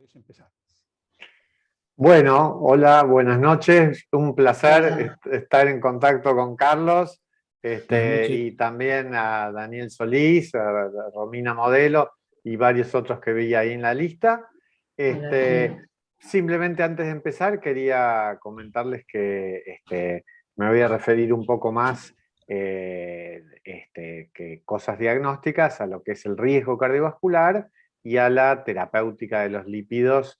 Podéis empezar. Bueno, hola, buenas noches. Un placer estar en contacto con Carlos, Buenas noches. y también a Daniel Solís, a Romina Modelo y varios otros que vi ahí en la lista. Simplemente antes de empezar quería comentarles que me voy a referir un poco más que cosas diagnósticas a lo que es el riesgo cardiovascular y a la terapéutica de los lípidos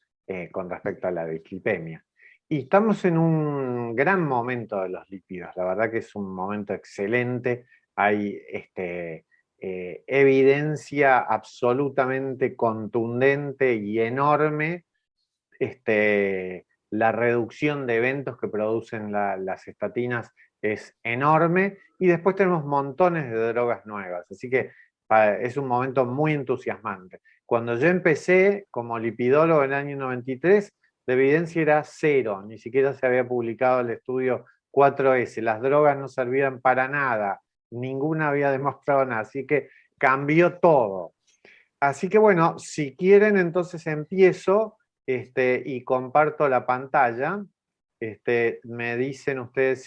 con respecto a la dislipemia. Y estamos en un gran momento de los lípidos, la verdad que es un momento excelente, hay evidencia absolutamente contundente y enorme, la reducción de eventos que producen las estatinas es enorme, y después tenemos montones de drogas nuevas, así que es un momento muy entusiasmante. Cuando yo empecé como lipidólogo en el año 93, la evidencia era cero, ni siquiera se había publicado el estudio 4S, las drogas no servían para nada, ninguna había demostrado nada, así que cambió todo. Así que bueno, si quieren entonces empiezo y comparto la pantalla. Me dicen ustedes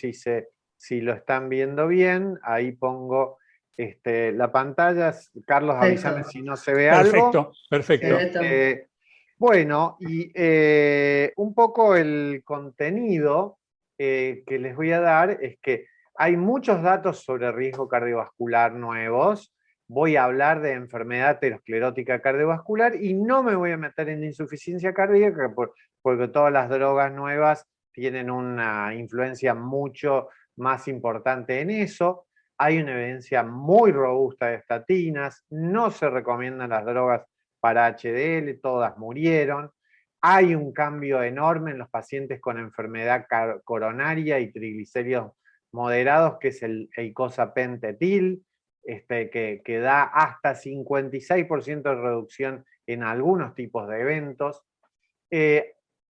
si lo están viendo bien, ahí pongo la pantalla. Carlos, avísame si no se ve algo. Perfecto, perfecto. Bueno, y un poco el contenido que les voy a dar es que hay muchos datos sobre riesgo cardiovascular nuevos. Voy a hablar de enfermedad aterosclerótica cardiovascular y no me voy a meter en insuficiencia cardíaca porque todas las drogas nuevas tienen una influencia mucho más importante en eso. Hay una evidencia muy robusta de estatinas, no se recomiendan las drogas para HDL, todas murieron. Hay un cambio enorme en los pacientes con enfermedad coronaria y triglicéridos moderados, que es el icosapent-ethyl, que da hasta 56% de reducción en algunos tipos de eventos.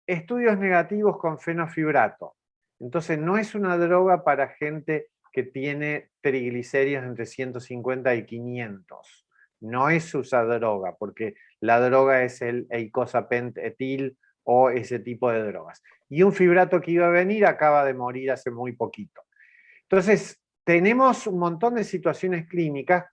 Estudios negativos con fenofibrato. Entonces no es una droga para gente que tiene triglicéridos entre 150 y 500. No es esa droga, porque la droga es el icosapent-ethyl o ese tipo de drogas. Y un fibrato que iba a venir acaba de morir hace muy poquito. Entonces, tenemos un montón de situaciones clínicas,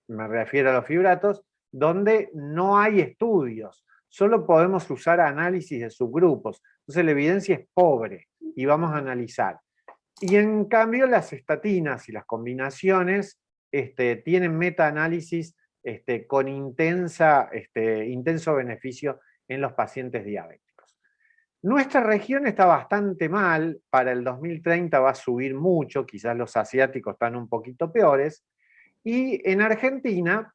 me refiero a los fibratos, donde no hay estudios, solo podemos usar análisis de subgrupos. Entonces la evidencia es pobre y vamos a analizar. Y en cambio las estatinas y las combinaciones tienen metaanálisis con intenso beneficio en los pacientes diabéticos. Nuestra región está bastante mal, para el 2030 va a subir mucho, quizás los asiáticos están un poquito peores, y en Argentina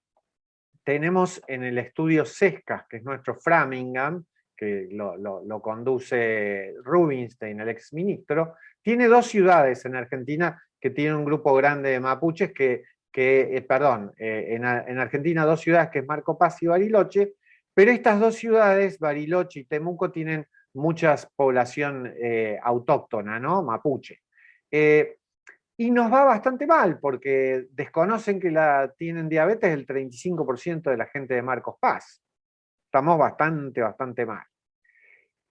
tenemos en el estudio CESCAS, que es nuestro Framingham, que lo conduce Rubinstein, el exministro, tiene dos ciudades en Argentina que tienen un grupo grande de mapuches en Argentina dos ciudades, que es Marco Paz y Bariloche, pero estas dos ciudades, Bariloche y Temuco, tienen mucha población autóctona, ¿no? Mapuche. Y nos va bastante mal, porque desconocen que tienen diabetes el 35% de la gente de Marcos Paz. Estamos bastante mal.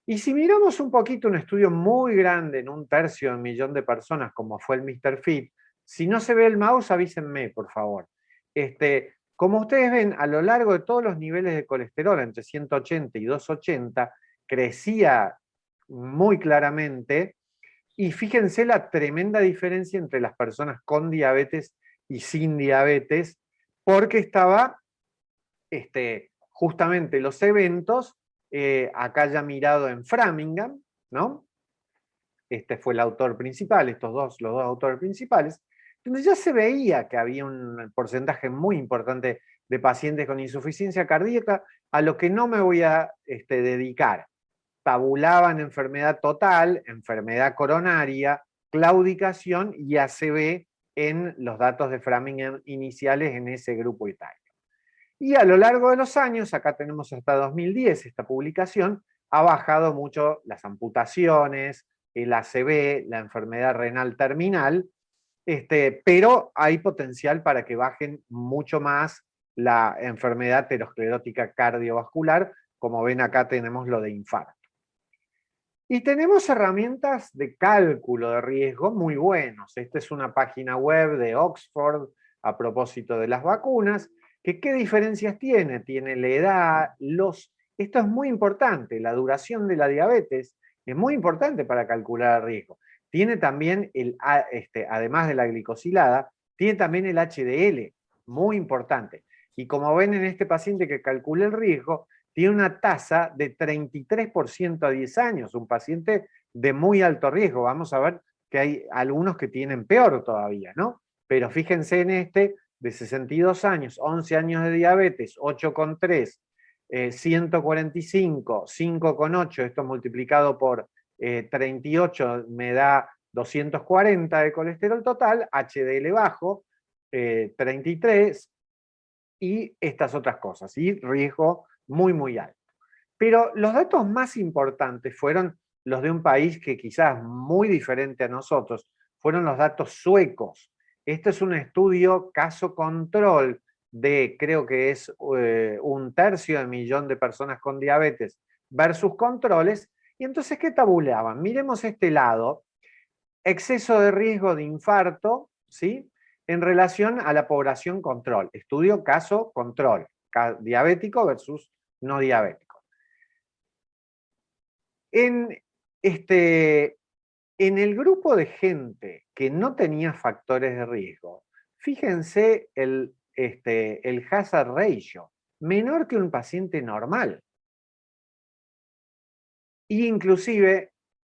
Y si miramos un poquito un estudio muy grande en 1/3 de un millón de personas, como fue el Mr. Fit, si no se ve el mouse, avísenme, por favor. Como ustedes ven, a lo largo de todos los niveles de colesterol, entre 180 y 280, crecía muy claramente. Y fíjense la tremenda diferencia entre las personas con diabetes y sin diabetes, porque estaba justamente los eventos, acá ya mirado en Framingham, ¿no? Este fue el autor principal, los dos autores principales, donde ya se veía que había un porcentaje muy importante de pacientes con insuficiencia cardíaca, a lo que no me voy a dedicar. Tabulaban enfermedad total, enfermedad coronaria, claudicación y ACV en los datos de Framingham iniciales en ese grupo etario. Y a lo largo de los años, acá tenemos hasta 2010 esta publicación, ha bajado mucho las amputaciones, el ACV, la enfermedad renal terminal, pero hay potencial para que bajen mucho más la enfermedad aterosclerótica cardiovascular, como ven acá tenemos lo de infarto. Y tenemos herramientas de cálculo de riesgo muy buenos. Esta es una página web de Oxford a propósito de las vacunas, que ¿qué diferencias tiene? Tiene la edad, esto es muy importante, la duración de la diabetes es muy importante para calcular el riesgo. Tiene también, además de la glicosilada, tiene también el HDL, muy importante. Y como ven en este paciente que calcula el riesgo, tiene una tasa de 33% a 10 años, un paciente de muy alto riesgo. Vamos a ver que hay algunos que tienen peor todavía, ¿no? Pero fíjense en este de 62 años, 11 años de diabetes, 8,3, 145, 5,8, esto multiplicado por 38 me da 240 de colesterol total, HDL bajo, 33, y estas otras cosas, y riesgo muy, muy alto. Pero los datos más importantes fueron los de un país que quizás muy diferente a nosotros, fueron los datos suecos. Este es un estudio caso control de, creo que es 1/3 de personas con diabetes versus controles. Y entonces, ¿qué tabulaban? Miremos este lado, exceso de riesgo de infarto, ¿sí? En relación a la población control. Estudio caso control, diabético versus no diabético. En el grupo de gente que no tenía factores de riesgo, fíjense el hazard ratio, menor que un paciente normal. E inclusive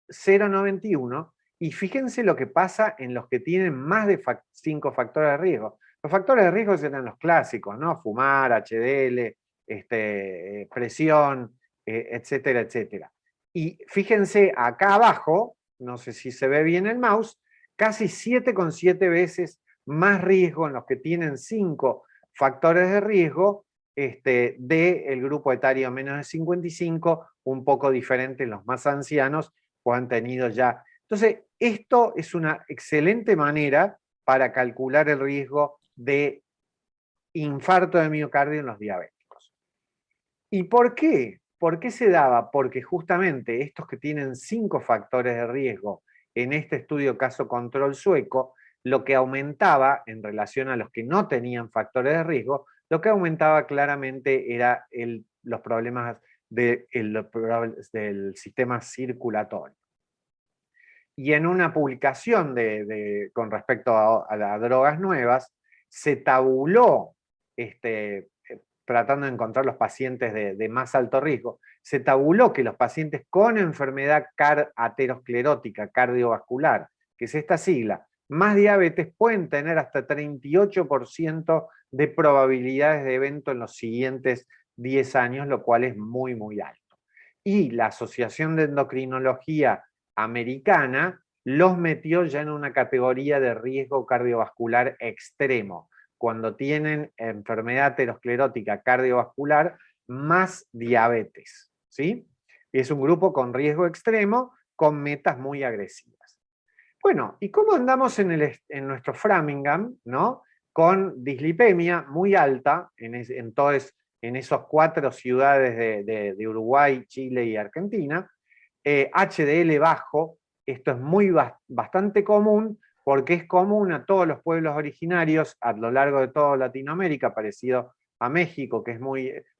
0,91, y fíjense lo que pasa en los que tienen más de 5 factores de riesgo. Los factores de riesgo serán los clásicos, ¿no? Fumar, HDL, presión, etcétera, etcétera. Y fíjense acá abajo, no sé si se ve bien el mouse, casi 7,7 veces más riesgo en los que tienen 5 factores de riesgo del grupo etario menos de 55, un poco diferente en los más ancianos, o han tenido ya. Entonces, esto es una excelente manera para calcular el riesgo de infarto de miocardio en los diabéticos. ¿Y por qué? ¿Por qué se daba? Porque justamente estos que tienen 5 factores de riesgo en este estudio caso control sueco, lo que aumentaba en relación a los que no tenían factores de riesgo, lo que aumentaba claramente era los problemas del sistema circulatorio. Y en una publicación con respecto a las drogas nuevas, se tabuló, tratando de encontrar los pacientes de más alto riesgo, se tabuló que los pacientes con enfermedad aterosclerótica cardiovascular, que es esta sigla, más diabetes, pueden tener hasta 38% de probabilidades de evento en los siguientes 10 años, lo cual es muy, muy alto. Y la Asociación de Endocrinología Americana los metió ya en una categoría de riesgo cardiovascular extremo, cuando tienen enfermedad aterosclerótica cardiovascular más diabetes, ¿sí? Es un grupo con riesgo extremo, con metas muy agresivas. Bueno, ¿y cómo andamos en nuestro Framingham, ¿no? Con dislipemia muy alta en esas 4 ciudades de Uruguay, Chile y Argentina, HDL bajo, esto es bastante común porque es común a todos los pueblos originarios a lo largo de toda Latinoamérica, parecido a México, que es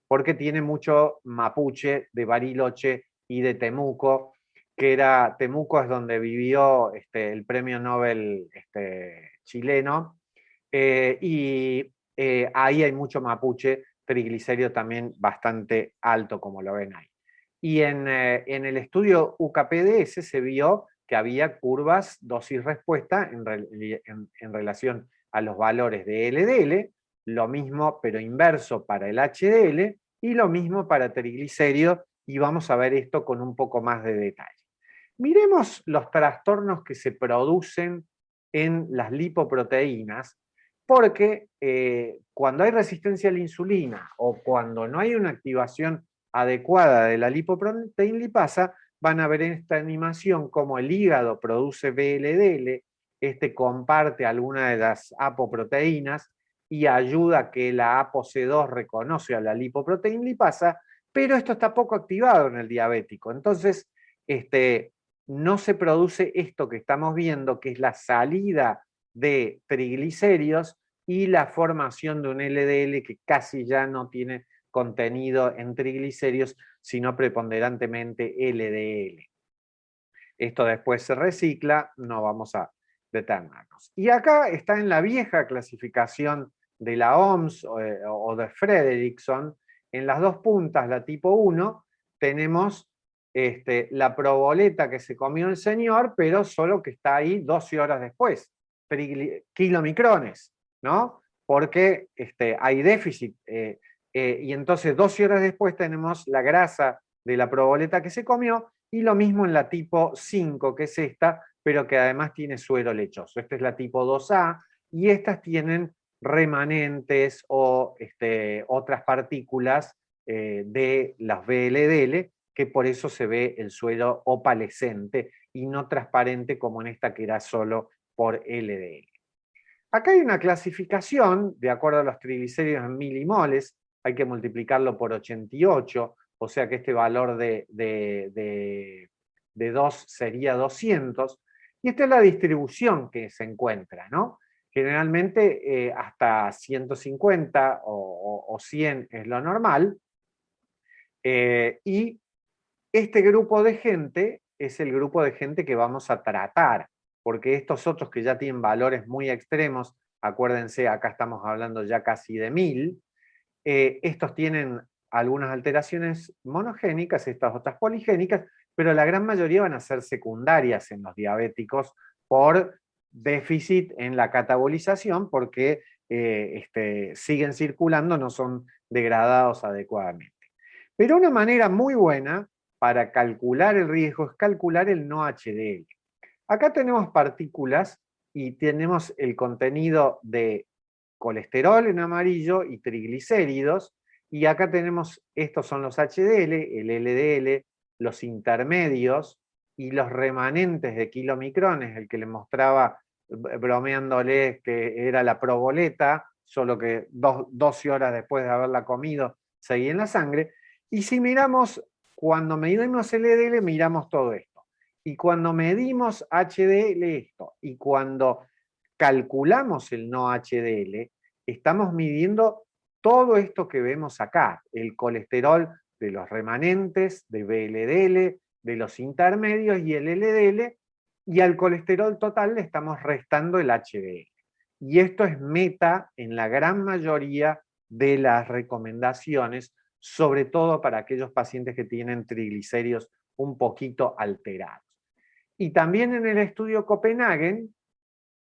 porque tiene mucho mapuche de Bariloche y de Temuco, Temuco es donde vivió el premio Nobel chileno, y ahí hay mucho mapuche, triglicérido también bastante alto, como lo ven ahí. Y en el estudio UKPDS se vio que había curvas dosis-respuesta en relación a los valores de LDL, lo mismo pero inverso para el HDL y lo mismo para triglicéridos, y vamos a ver esto con un poco más de detalle. Miremos los trastornos que se producen en las lipoproteínas, porque cuando hay resistencia a la insulina o cuando no hay una activación adecuada de la lipoproteína lipasa, van a ver en esta animación cómo el hígado produce VLDL, comparte alguna de las apoproteínas y ayuda a que la ApoC2 reconoce a la lipoproteína lipasa, pero esto está poco activado en el diabético. Entonces, no se produce esto que estamos viendo, que es la salida de triglicéridos y la formación de un LDL que casi ya no tiene contenido en triglicéridos, sino preponderantemente LDL. Esto después se recicla, no vamos a detenernos. Y acá está en la vieja clasificación de la OMS o de Fredrickson, en las dos puntas, la tipo 1, tenemos la proboleta que se comió el señor, pero solo que está ahí 12 horas después, kilomicrones, ¿no? Porque hay déficit. Y entonces 12 horas después tenemos la grasa de la proboleta que se comió, y lo mismo en la tipo 5, que es esta, pero que además tiene suero lechoso. Esta es la tipo 2A, y estas tienen remanentes o otras partículas de las VLDL, que por eso se ve el suero opalescente y no transparente como en esta que era solo por LDL. Acá hay una clasificación, de acuerdo a los triglicéridos en milimoles, hay que multiplicarlo por 88, o sea que este valor de 2 sería 200, y esta es la distribución que se encuentra, ¿no? Generalmente hasta 150 o 100 es lo normal, y este grupo de gente es el grupo de gente que vamos a tratar, porque estos otros que ya tienen valores muy extremos, acuérdense, acá estamos hablando ya casi de 1000, estos tienen algunas alteraciones monogénicas, estas otras poligénicas, pero la gran mayoría van a ser secundarias en los diabéticos por déficit en la catabolización, porque siguen circulando, no son degradados adecuadamente. Pero una manera muy buena para calcular el riesgo es calcular el no HDL. Acá tenemos partículas y tenemos el contenido de colesterol en amarillo y triglicéridos, y acá tenemos, estos son los HDL, el LDL, los intermedios y los remanentes de kilomicrones, el que le mostraba bromeándole que era la proboleta, solo que 12 horas después de haberla comido seguía en la sangre. Y si miramos, cuando medimos LDL, miramos todo esto. Y cuando medimos HDL, esto. Y cuando calculamos el no HDL, estamos midiendo todo esto que vemos acá, el colesterol de los remanentes, de VLDL, de los intermedios y el LDL, y al colesterol total le estamos restando el HDL. Y esto es meta en la gran mayoría de las recomendaciones, sobre todo para aquellos pacientes que tienen triglicéridos un poquito alterados. Y también en el estudio Copenhagen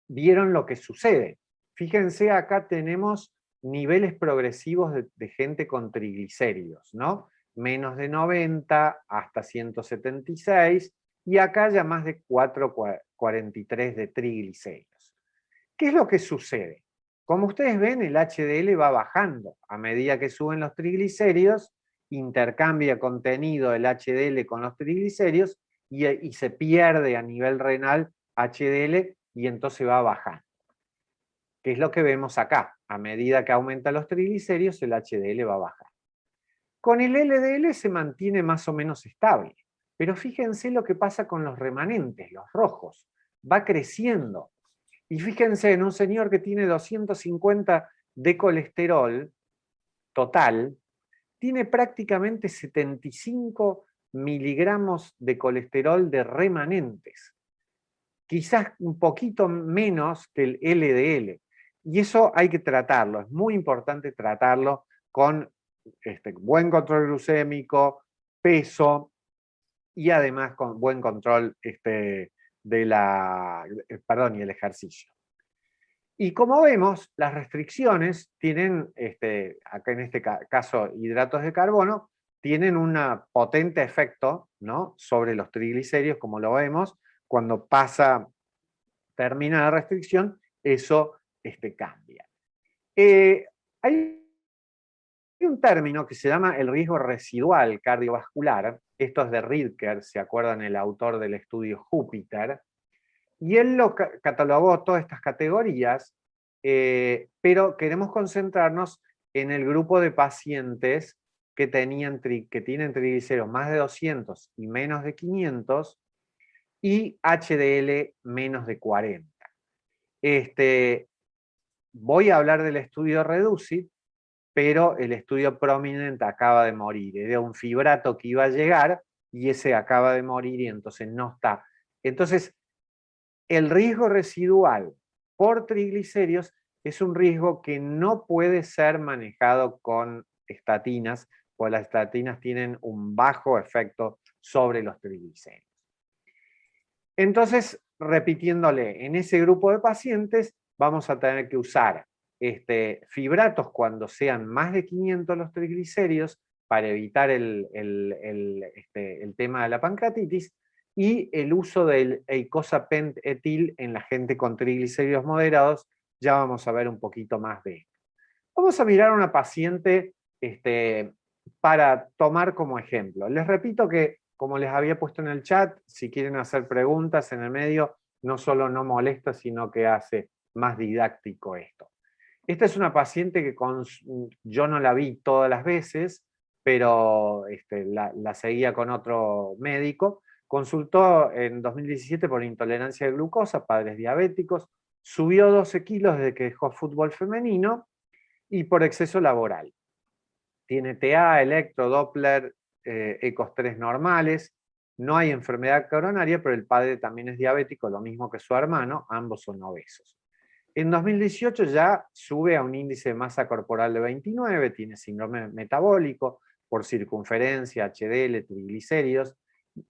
vieron lo que sucede. Fíjense, acá tenemos niveles progresivos de gente con triglicéridos, ¿no? Menos de 90 hasta 176, y acá ya más de 4,43 de triglicéridos. ¿Qué es lo que sucede? Como ustedes ven, el HDL va bajando a medida que suben los triglicéridos, intercambia contenido del HDL con los triglicéridos y se pierde a nivel renal HDL y entonces va bajando. ¿Qué es lo que vemos acá? A medida que aumentan los triglicéridos, el HDL va a bajar. Con el LDL se mantiene más o menos estable, pero fíjense lo que pasa con los remanentes, los rojos. Va creciendo. Y fíjense en un señor que tiene 250 de colesterol total, tiene prácticamente 75 miligramos de colesterol de remanentes. Quizás un poquito menos que el LDL. Y eso hay que tratarlo, es muy importante tratarlo con buen control glucémico, peso y además con buen control y el ejercicio. Y como vemos, las restricciones tienen, acá en este caso hidratos de carbono, tienen un potente efecto, ¿no?, sobre los triglicéridos, como lo vemos, cuando termina la restricción, eso cambia. Hay un término que se llama el riesgo residual cardiovascular, esto es de Ridker, ¿se acuerdan? El autor del estudio Júpiter, y él lo catalogó todas estas categorías, pero queremos concentrarnos en el grupo de pacientes que tienen triglicéridos más de 200 y menos de 500, y HDL menos de 40. Voy a hablar del estudio REDUCIT, pero el estudio Prominent acaba de morir. Era un fibrato que iba a llegar y ese acaba de morir y entonces no está. Entonces, el riesgo residual por triglicéridos es un riesgo que no puede ser manejado con estatinas, porque las estatinas tienen un bajo efecto sobre los triglicéridos. Entonces, repitiéndole, en ese grupo de pacientes vamos a tener que usar fibratos cuando sean más de 500 los triglicéridos para evitar el tema de la pancreatitis, y el uso del eicosapent-etil en la gente con triglicéridos moderados. Ya vamos a ver un poquito más de esto. Vamos a mirar a una paciente para tomar como ejemplo. Les repito que, como les había puesto en el chat, si quieren hacer preguntas en el medio, no solo no molesta, sino que hace más didáctico esto. Esta es una paciente que yo no la vi todas las veces, pero la seguía con otro médico. Consultó en 2017 por intolerancia de glucosa, padres diabéticos, subió 12 kilos desde que dejó fútbol femenino y por exceso laboral. Tiene TA, electro, Doppler, ecos 3 normales, no hay enfermedad coronaria, pero el padre también es diabético, lo mismo que su hermano, ambos son obesos. En 2018 ya sube a un índice de masa corporal de 29, tiene síndrome metabólico por circunferencia, HDL, triglicéridos.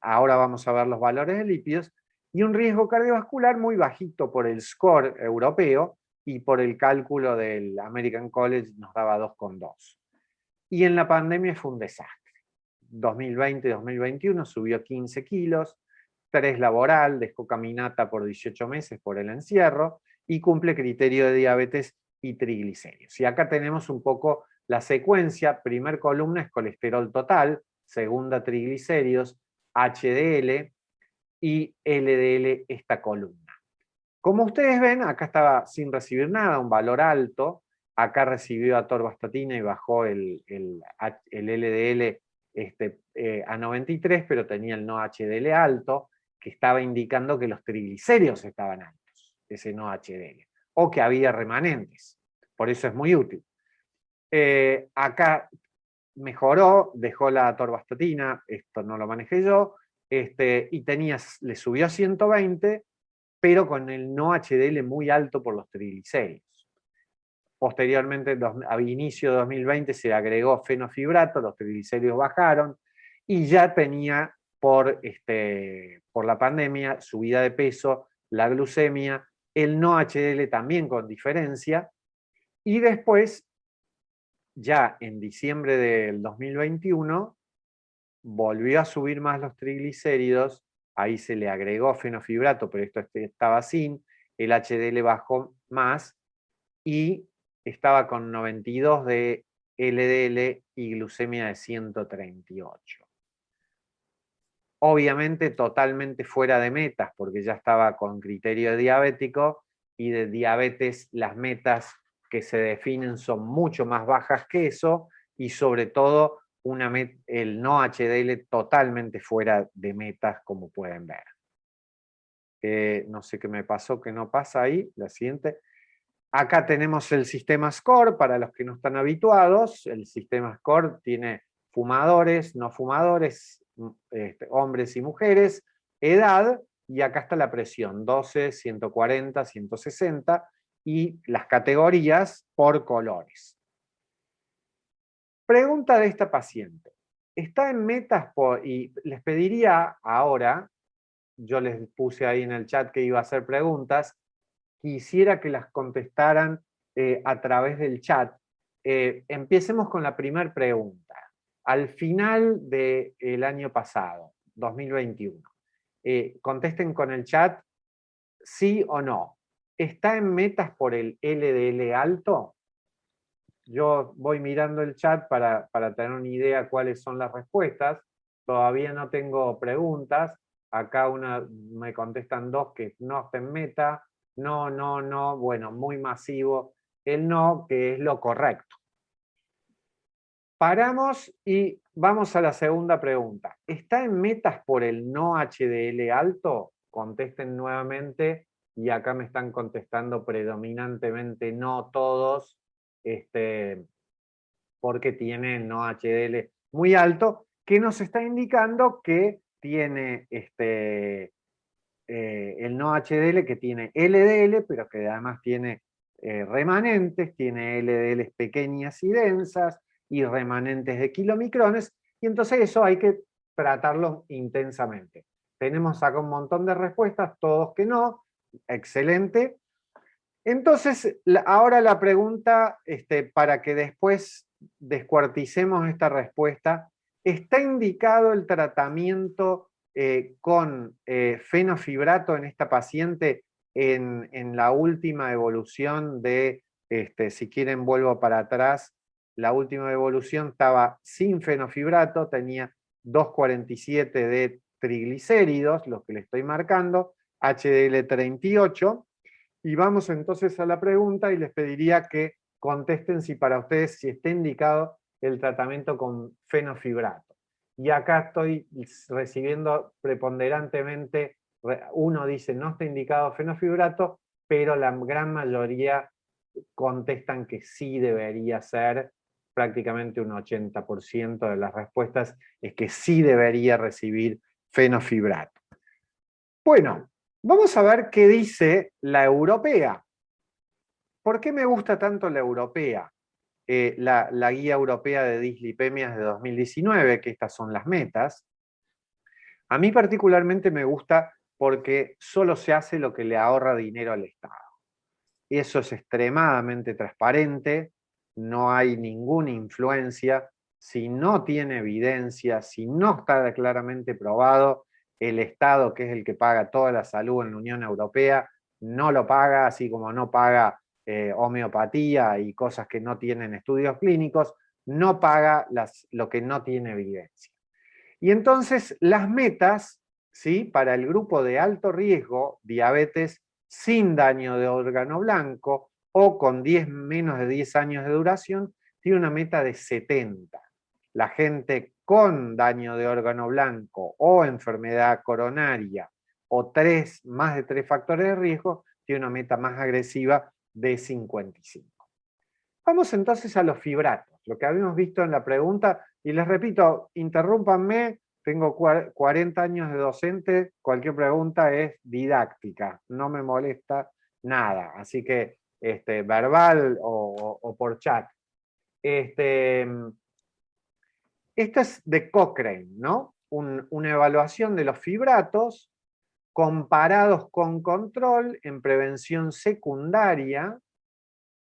Ahora vamos a ver los valores de lípidos, y un riesgo cardiovascular muy bajito por el score europeo, y por el cálculo del American College nos daba 2,2. Y en la pandemia fue un desastre. 2020-2021 subió 15 kilos, 3 laboral, dejó caminata por 18 meses por el encierro, y cumple criterio de diabetes y triglicéridos. Y acá tenemos un poco la secuencia. Primer columna es colesterol total, segunda triglicéridos, HDL y LDL esta columna. Como ustedes ven, acá estaba sin recibir nada, un valor alto. Acá recibió atorvastatina y bajó el LDL a 93, pero tenía el no HDL alto, que estaba indicando que los triglicéridos estaban altos, ese no HDL, o que había remanentes. Por eso es muy útil. Acá mejoró, dejó la atorvastatina, esto no lo manejé yo, y le subió a 120, pero con el no HDL muy alto por los triglicéridos. Posteriormente, a inicio de 2020, se agregó fenofibrato, los triglicéridos bajaron, y ya tenía por la pandemia subida de peso, la glucemia, el no HDL también con diferencia, y después, ya en diciembre del 2021, volvió a subir más los triglicéridos. Ahí se le agregó fenofibrato, pero esto estaba sin, el HDL bajó más y estaba con 92 de LDL y glucemia de 138. Obviamente totalmente fuera de metas, porque ya estaba con criterio diabético, y de diabetes las metas que se definen son mucho más bajas que eso, y sobre todo el no HDL totalmente fuera de metas, como pueden ver. No sé qué me pasó, que no pasa ahí, la siguiente. Acá tenemos el sistema SCORE, para los que no están habituados. El sistema SCORE tiene fumadores, no fumadores, hombres y mujeres, edad, y acá está la presión, 12, 140, 160, y las categorías por colores. Pregunta de esta paciente. Está en metas y les pediría ahora, yo les puse ahí en el chat que iba a hacer preguntas, quisiera que las contestaran a través del chat. Empecemos con la primera pregunta. Al final del año pasado, 2021, contesten con el chat sí o no. ¿Está en metas por el LDL alto? Yo voy mirando el chat para tener una idea cuáles son las respuestas. Todavía no tengo preguntas. Acá me contestan dos que no está en meta. No, no, no. Bueno, muy masivo el no, que es lo correcto. Paramos y vamos a la segunda pregunta. ¿Está en metas por el no HDL alto? Contesten nuevamente, y acá me están contestando predominantemente no todos, porque tiene no HDL muy alto, que nos está indicando que tiene el no HDL, que tiene LDL, pero que además tiene remanentes, tiene LDLs pequeñas y densas, y remanentes de kilomicrones, y entonces eso hay que tratarlo intensamente. Tenemos acá un montón de respuestas, todos que no, excelente. Entonces, ahora la pregunta, para que después descuarticemos esta respuesta: ¿está indicado el tratamiento con fenofibrato en esta paciente en la última evolución de, si quieren vuelvo para atrás, la última evolución estaba sin fenofibrato, tenía 2,47 de triglicéridos, los que le estoy marcando, HDL 38, y vamos entonces a la pregunta, y les pediría que contesten si para ustedes si está indicado el tratamiento con fenofibrato. Y acá estoy recibiendo preponderantemente, uno dice no está indicado fenofibrato, pero la gran mayoría contestan que sí debería ser. Prácticamente un 80% de las respuestas es que sí debería recibir fenofibrato. Bueno, vamos a ver qué dice la europea. ¿Por qué me gusta tanto la europea? La guía europea de dislipemias de 2019, que estas son las metas. A mí particularmente me gusta porque solo se hace lo que le ahorra dinero al Estado. Eso es extremadamente transparente, no hay ninguna influencia. Si no tiene evidencia, si no está claramente probado, el Estado, que es el que paga toda la salud en la Unión Europea, no lo paga, así como no paga homeopatía y cosas que no tienen estudios clínicos, no paga lo que no tiene evidencia. Y entonces las metas, ¿sí?, para el grupo de alto riesgo, diabetes sin daño de órgano blanco o con menos de 10 años de duración, tiene una meta de 70. La gente con daño de órgano blanco o enfermedad coronaria o más de 3 factores de riesgo, tiene una meta más agresiva de 55. Vamos entonces a los fibratos, lo que habíamos visto en la pregunta, y les repito, interrúmpanme, tengo 40 años de docente, cualquier pregunta es didáctica, no me molesta nada, así que verbal o por chat. Esta es de Cochrane, ¿no? Una evaluación de los fibratos comparados con control en prevención secundaria.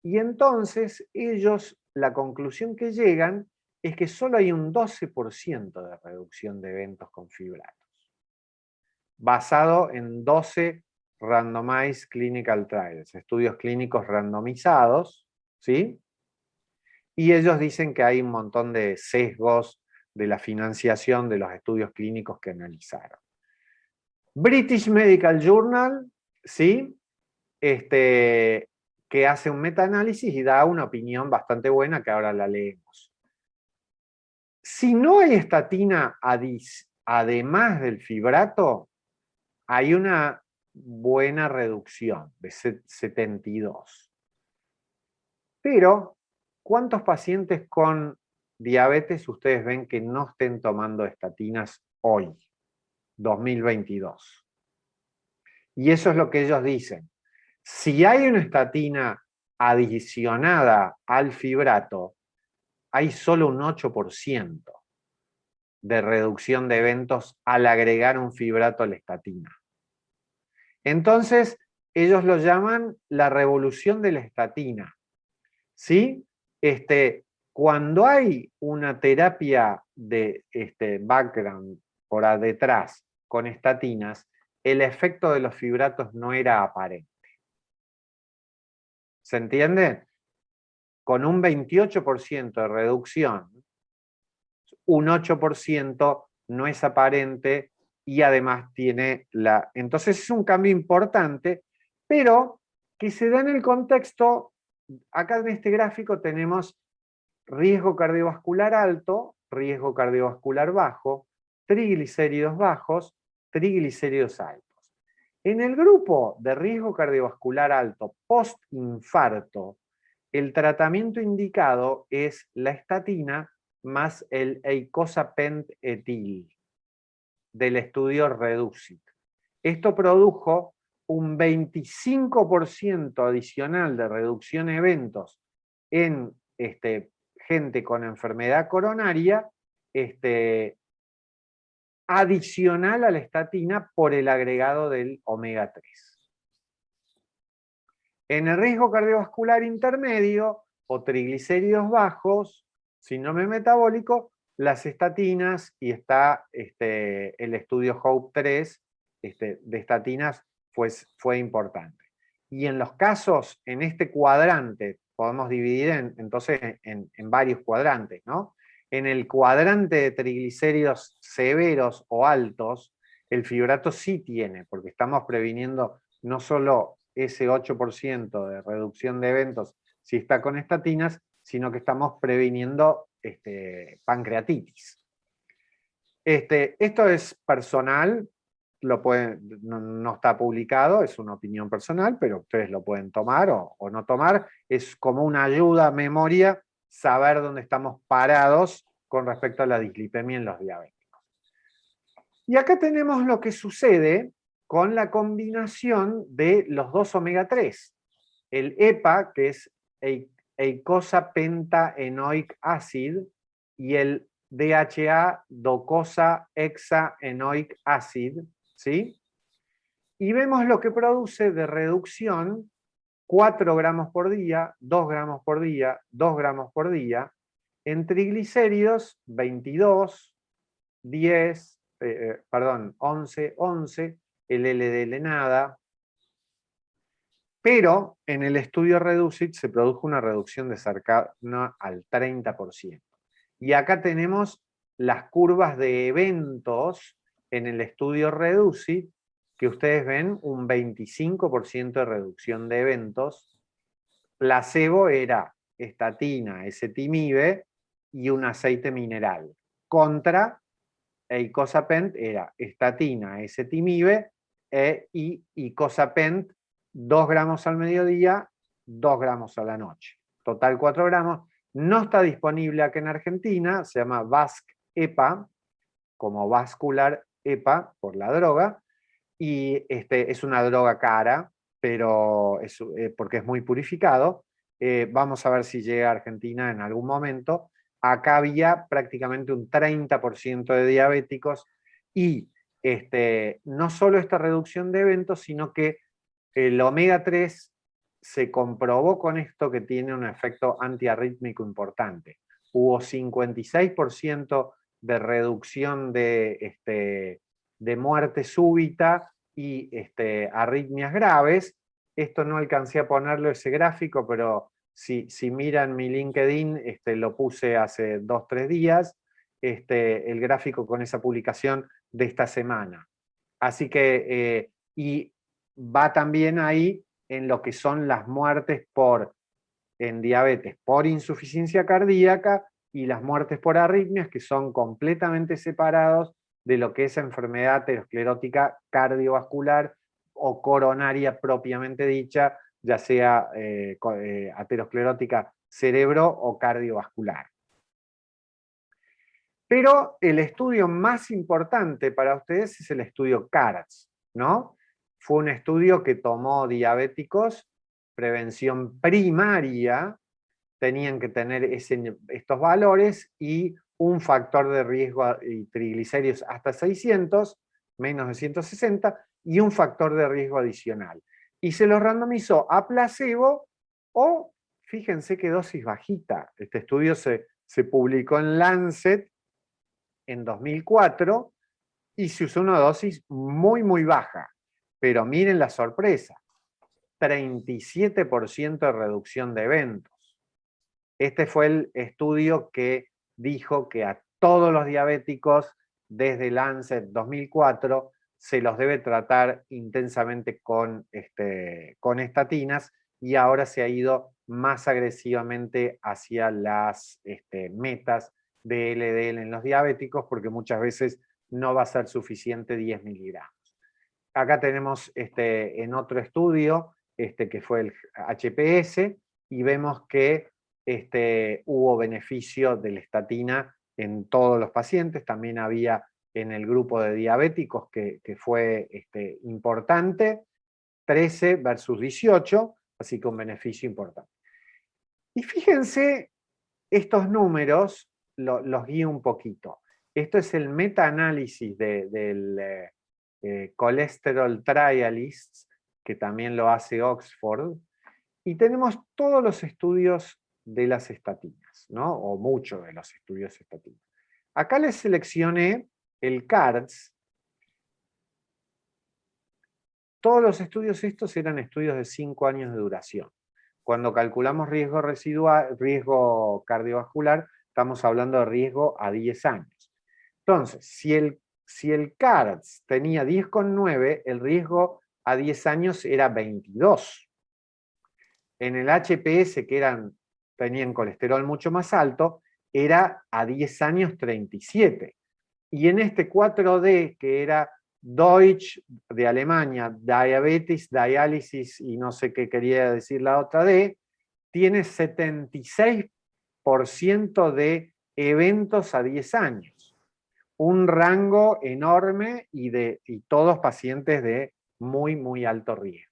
Y entonces ellos, la conclusión que llegan es que solo hay un 12% de reducción de eventos con fibratos, basado en 12 randomized clinical trials, estudios clínicos randomizados, ¿sí? Y ellos dicen que hay un montón de sesgos de la financiación de los estudios clínicos que analizaron. British Medical Journal, ¿sí?, que hace un metaanálisis y da una opinión bastante buena, que ahora la leemos. Si no hay estatina además del fibrato, hay una buena reducción de 72. Pero, ¿cuántos pacientes con diabetes ustedes ven que no estén tomando estatinas hoy, 2022? Y eso es lo que ellos dicen. Si hay una estatina adicionada al fibrato, hay solo un 8% de reducción de eventos al agregar un fibrato a la estatina. Entonces, ellos lo llaman la revolución de la estatina. ¿Sí? Cuando hay una terapia de background por detrás con estatinas, el efecto de los fibratos no era aparente. ¿Se entiende? Con un 28% de reducción, un 8% no es aparente y además tiene la... Entonces es un cambio importante, pero que se da en el contexto. Acá en este gráfico tenemos riesgo cardiovascular alto, riesgo cardiovascular bajo, triglicéridos bajos, triglicéridos altos. En el grupo de riesgo cardiovascular alto post-infarto, el tratamiento indicado es la estatina más el eicosapent etil del estudio REDUCIT. Esto produjo un 25% adicional de reducción de eventos en gente con enfermedad coronaria, adicional a la estatina por el agregado del omega 3. En el riesgo cardiovascular intermedio o triglicéridos bajos, síndrome metabólico, las estatinas, y está el estudio HOPE-3 de estatinas fue importante. Y en los casos, en este cuadrante, podemos dividir entonces en varios cuadrantes, ¿no? En el cuadrante de triglicéridos severos o altos, el fibrato sí tiene, porque estamos previniendo no solo ese 8% de reducción de eventos si está con estatinas, sino que estamos previniendo pancreatitis. Esto es personal, no está publicado, es una opinión personal, pero ustedes lo pueden tomar o no tomar. Es como una ayuda a memoria saber dónde estamos parados con respecto a la dislipemia en los diabéticos. Y acá tenemos lo que sucede con la combinación de los dos omega 3. El EPA, que es eicosapentaenoic acid, y el DHA, docosa hexaenoic acid, ¿sí? Y vemos lo que produce de reducción: 4 gramos por día, 2 gramos por día, 2 gramos por día, en triglicéridos 22, 10, 11, 11, el LDL nada. Pero en el estudio REDUCIT se produjo una reducción de cercana al 30%. Y acá tenemos las curvas de eventos en el estudio REDUCIT, que ustedes ven un 25% de reducción de eventos. Placebo era estatina, ezetimibe y un aceite mineral. Contra eicosapent era estatina, ezetimibe y icosapent, 2 gramos al mediodía, 2 gramos a la noche. Total 4 gramos. No está disponible acá en Argentina, se llama VASC-EPA, como vascular EPA por la droga, y es una droga cara, pero porque es muy purificado. Vamos a ver si llega a Argentina en algún momento. Acá había prácticamente un 30% de diabéticos y no solo esta reducción de eventos, sino que el omega 3 se comprobó con esto que tiene un efecto antiarrítmico importante. Hubo 56% de reducción de muerte súbita y arritmias graves. Esto no alcancé a ponerlo ese gráfico, pero si miran mi LinkedIn, lo puse hace 2-3 días, el gráfico con esa publicación de esta semana. Así que, y va también ahí en lo que son las muertes en diabetes por insuficiencia cardíaca y las muertes por arritmias, que son completamente separados de lo que es enfermedad aterosclerótica cardiovascular o coronaria propiamente dicha, ya sea aterosclerótica cerebro o cardiovascular. Pero el estudio más importante para ustedes es el estudio CARATS, ¿no? Fue un estudio que tomó diabéticos, prevención primaria, tenían que tener estos valores y un factor de riesgo y triglicéridos hasta 600, menos de 160, y un factor de riesgo adicional. Y se los randomizó a placebo o, fíjense qué dosis bajita. Este estudio se publicó en Lancet en 2004 y se usó una dosis muy, muy baja. Pero miren la sorpresa, 37% de reducción de eventos. Este fue el estudio que dijo que a todos los diabéticos desde Lancet 2004 se los debe tratar intensamente con estatinas y ahora se ha ido más agresivamente hacia las metas de LDL en los diabéticos, porque muchas veces no va a ser suficiente 10 miligramos. Acá tenemos en otro estudio, que fue el HPS, y vemos que hubo beneficio de la estatina en todos los pacientes. También había en el grupo de diabéticos que fue importante, 13 versus 18, así que un beneficio importante. Y fíjense, estos números los guío un poquito. Esto es el meta-análisis del Cholesterol Trialists, que también lo hace Oxford, y tenemos todos los estudios de las estatinas, ¿no? O muchos de los estudios estatinas. Acá les seleccioné el CARDS. Todos los estudios estos eran estudios de 5 años de duración. Cuando calculamos riesgo residual, riesgo cardiovascular, estamos hablando de riesgo a 10 años. Entonces, si el CARDS tenía 10,9, el riesgo a 10 años era 22. En el HPS, que tenían colesterol mucho más alto, era a 10 años 37. Y en este 4D, que era Deutsch de Alemania, Diabetes, Diálisis y no sé qué quería decir la otra D, tiene 76% de eventos a 10 años. Un rango enorme y todos pacientes de muy, muy alto riesgo.